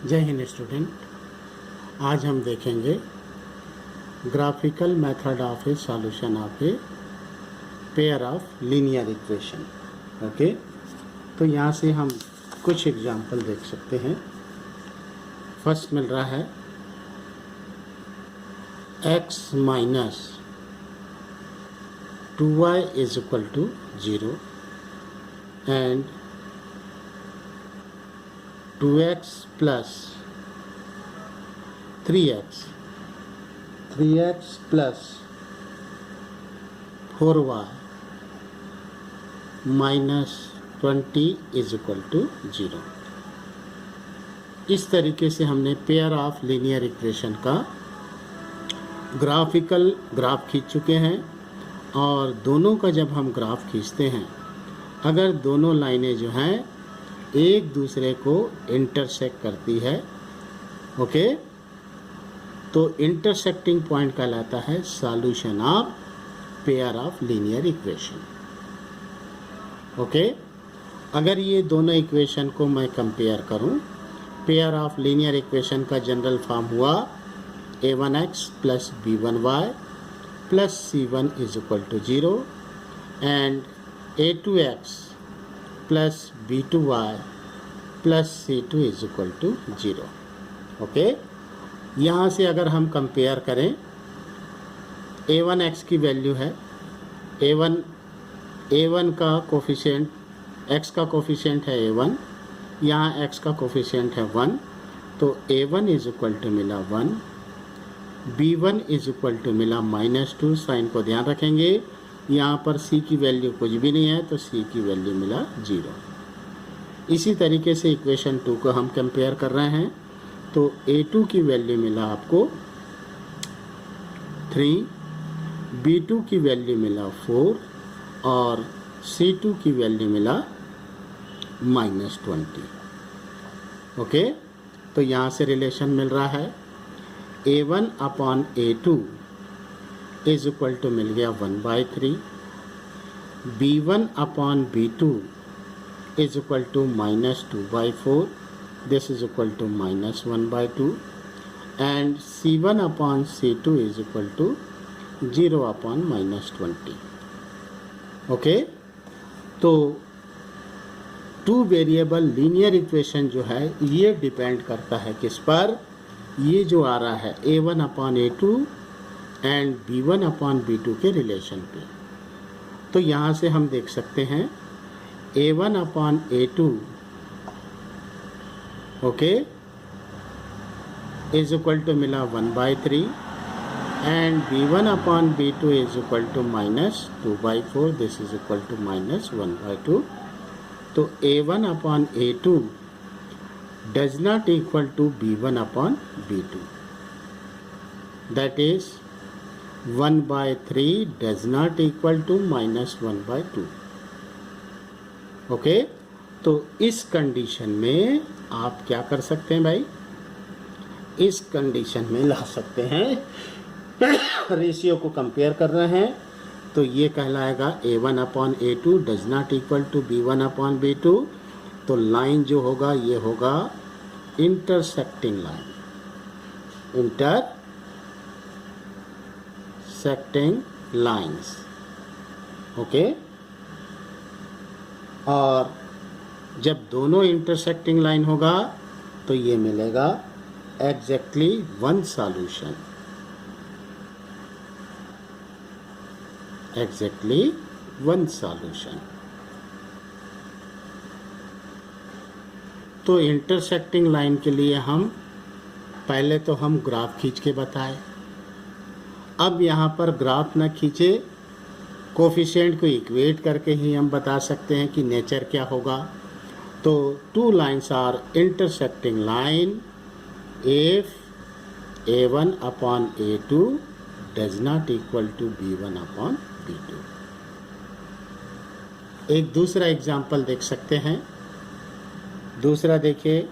जय हिंद स्टूडेंट। आज हम देखेंगे graphical method of A solution of a pair of linear equation. Okay, तो यहाँ से हम कुछ एग्जांपल देख सकते हैं। फर्स्ट मिल रहा है x minus 2y is equal to 0 and 2x plus 3x plus 4y minus 20 is equal to 0। इस तरीके से हमने पेयर ऑफ लीनियर इक्वेशन का ग्राफिकल ग्राफ खींच चुके हैं। और दोनों का जब हम ग्राफ खींचते हैं, अगर दोनों लाइनें जो हैं एक दूसरे को इंटरसेक्ट करती है, ओके, तो इंटरसेक्टिंग पॉइंट कहलाता है solution of pair of linear equation. Okay, अगर ये दोनों इक्वेशन को मैं कंपेयर करूं, पेयर ऑफ लीनियर इक्वेशन का जनरल फॉर्म हुआ a1x plus b1y plus c1 is equal to 0 and a2x plus b2y plus c2 is equal to 0। Okay, यहाँ से अगर हम कंपेयर करें, a1x की वैल्यू है a1 का कोफिशिएंट, x का कोफिशिएंट है a1, यहाँ x का कोफिशिएंट है 1, तो a1 इज इक्वल टू मिला 1, b1 इज इक्वल टू मिला -2। साइन को ध्यान रखेंगे, यहाँ पर c की वैल्यू कुछ भी नहीं है, तो c की वैल्यू मिला 0। इसी तरीके से इक्वेशन 2 को हम कंपेयर कर रहे हैं, तो a2 की वैल्यू मिला आपको 3, b2 की वैल्यू मिला 4 और c2 की वैल्यू मिला -20। ओके, तो यहाँ से रिलेशन मिल रहा है a1 upon a2 is equal to मिल गया 1/3, b1 upon b2 is equal to -2/4, this is equal to -1/2 and c1 upon c2 is equal to 0 upon -20। Okay, तो टू वेरिएबल लीनियर इक्वेशन जो है ये डिपेंड करता है किस पर, ये जो आ रहा है a1 upon a2 and b1 upon b2 के रिलेशन पे। तो यहाँ से हम देख सकते हैं a1 upon a2 okay is equal to मिला 1/3 and b1 upon b2 is equal to -2/4, this is equal to -1/2। तो a1 upon a2 does not equal to b1 upon b2, that is 1/3 does not equal to -1/2। Okay, तो इस condition में आप क्या कर सकते हैं भाई, इस कंडीशन में ला सकते हैं रेशियो को कंपेयर कर रहे हैं, तो ये कहलाएगा a1 upon a2 does not equal to b1 upon b2। तो लाइन जो होगा ये होगा intersecting line, intersecting lines. Okay, और जब दोनों इंटरसेक्टिंग लाइन होगा तो ये मिलेगा exactly one solution, exactly one solution। तो इंटरसेक्टिंग लाइन के लिए हम पहले तो हम ग्राफ खींच के बताए, अब यहाँ पर ग्राफ ना खींचे, कोफिशिएंट को इक्वेट करके ही हम बता सकते हैं कि नेचर क्या होगा। तो two lines are intersecting line if a1 upon a2 does not equal to b1 upon b2। एक दूसरा एग्जाम्पल देख सकते हैं, दूसरा देखिए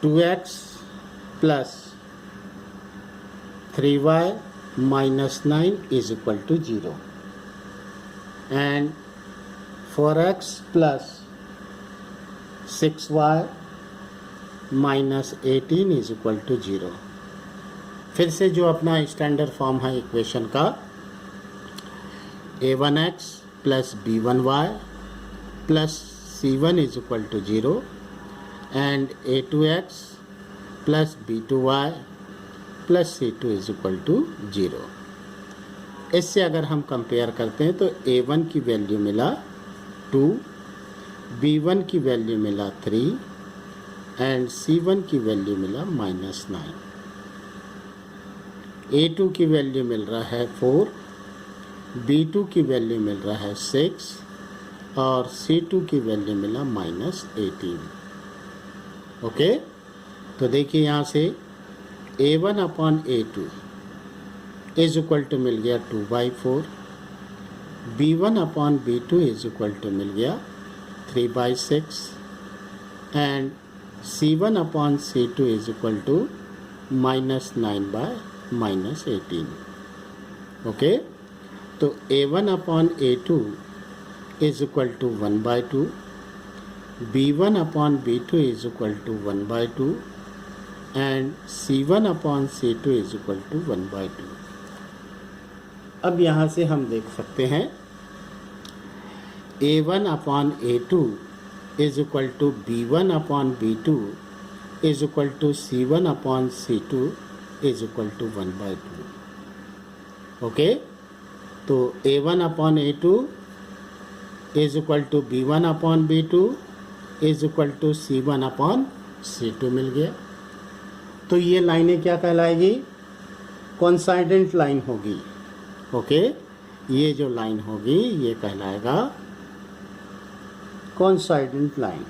2x plus 3y minus 9 is equal to 0 and 4x plus 6y minus 18 is equal to 0। फिर से जो अपना स्टैंडर्ड फॉर्म है इक्वेशन का, a1x plus b1y plus c1 is equal to 0 and a2x plus b2y plus c2 is equal to 0। इससे अगर हम compare करते हैं तो a1 की वैल्यू मिला 2, b1 की वैल्यू मिला 3 एंड c1 की वैल्यू मिला -9। a2 की वैल्यू मिल रहा है 4, b2 की वैल्यू मिल रहा है 6 और c2 की वैल्यू मिला -18। ओके, तो देखिए यहाँ से a1 upon a2 is equal to मिल गया 2/4, b1 upon b2 is equal to मिल गया 3/6 and c1 upon c2 is equal to -9/-18। Okay, तो a1 upon a2 is equal to 1/2, b1 upon b2 is equal to 1/2 and c1 upon c2 is equal to 1/2। अब यहाँ से हम देख सकते हैं a1 upon a2 is equal to b1 upon b2 is equal to c1 upon c2 is equal to 1/2। Okay, तो a1 upon a2 is equal to b1 upon b2 is equal to c1 upon c2 मिल गया। तो ये लाइनें क्या कहलाएगी? कोइंसाइडेंट line होगी। Okay, ये जो लाइन होगी ये कहलाएगा कोइंसाइडेंट लाइन।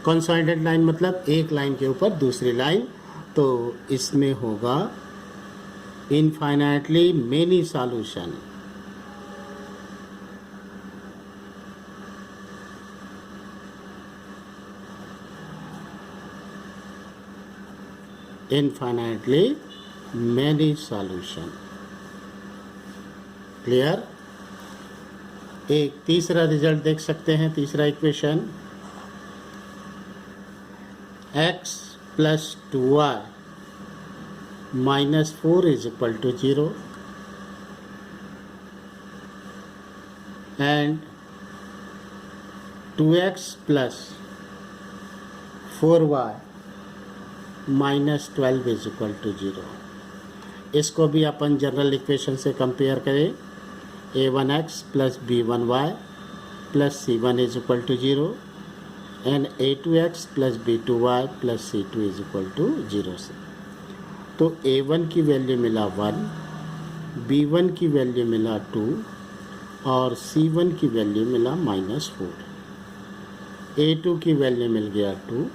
कोइंसाइडेंट लाइन मतलब एक लाइन के ऊपर दूसरी लाइन, तो इसमें होगा infinitely many solution. Infinitely many solution. Clear? एक तीसरा रिजल्ट देख सकते हैं, तीसरा equation x plus 2y minus 4 is equal to 0 and 2x plus 4y minus 12 is equal to 0। इसको भी अपन जनरल इक्वेशन से कंपेयर करें, a1x plus b1y plus c1 is equal to 0 and a2x plus b2y plus c2 is equal to 0 से। तो a1 की value मिला 1, b1 की वैल्यू मिला 2 और c1 की वैल्यू मिला -4। a2 की वैल्यू मिल गया 2,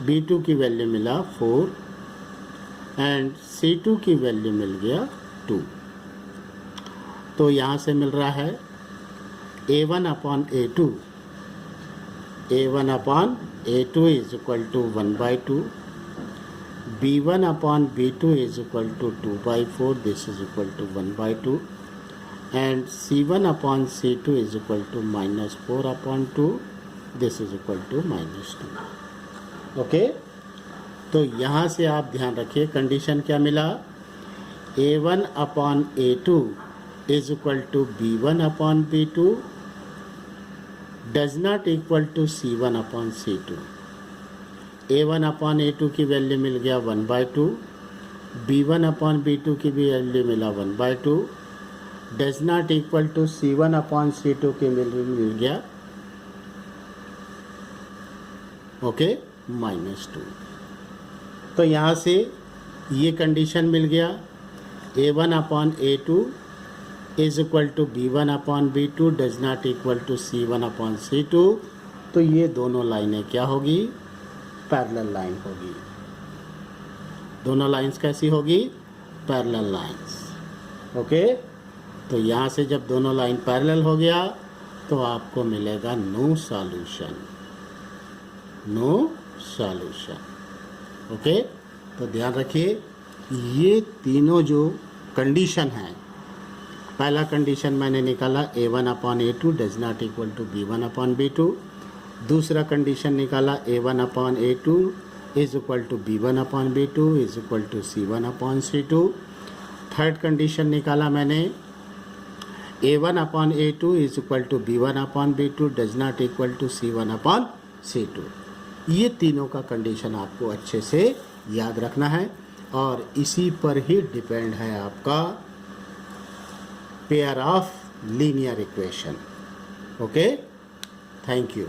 b2 की वैल्यू मिला 4 एंड c2 की वैल्यू मिल गया 2। तो यहाँ से मिल रहा है a1 upon a2 is equal to 1/2, b1 upon b2 is equal to 2/4, this is equal to 1/2 and c1 upon c2 is equal to -4 upon 2, this is equal to -2। Okay, तो यहाँ से आप ध्यान रखिए कंडीशन क्या मिला, a1 upon a2 is equal to b1 upon b2 does not equal to c1 upon c2। a1 upon a2 की value मिल गया 1/2, b1 अपॉन b2 की भी वैल्यू मिला 1/2, does not equal to c1 upon c2 की value मिल गया okay -2। तो यहाँ से ये कंडीशन मिल गया, a1 upon a2 is equal to b1 upon b2 does not equal to c1 upon c2। तो ये दोनों लाइनें क्या होगी? पैरेलल लाइन होगी। दोनों लाइंस कैसी होगी? Parallel lines. ओके, तो यहाँ से जब दोनों लाइन पैरेलल हो गया तो आपको मिलेगा no solution, no solution. Okay, तो ध्यान रखिए ये तीनों जो कंडीशन है, पहला कंडीशन मैंने निकाला A1/A2 does not equal to B1/B2, दूसरा कंडीशन निकाला A1/A2 is equal to B1/B2 is equal to C1/C2, third condition निकाला मैंने A1/A2 is equal to B1/B2 does not equal to C1/C2। ये तीनों का कंडीशन आपको अच्छे से याद रखना है और इसी पर ही डिपेंड है आपका pair of linear equation. Okay, thank you.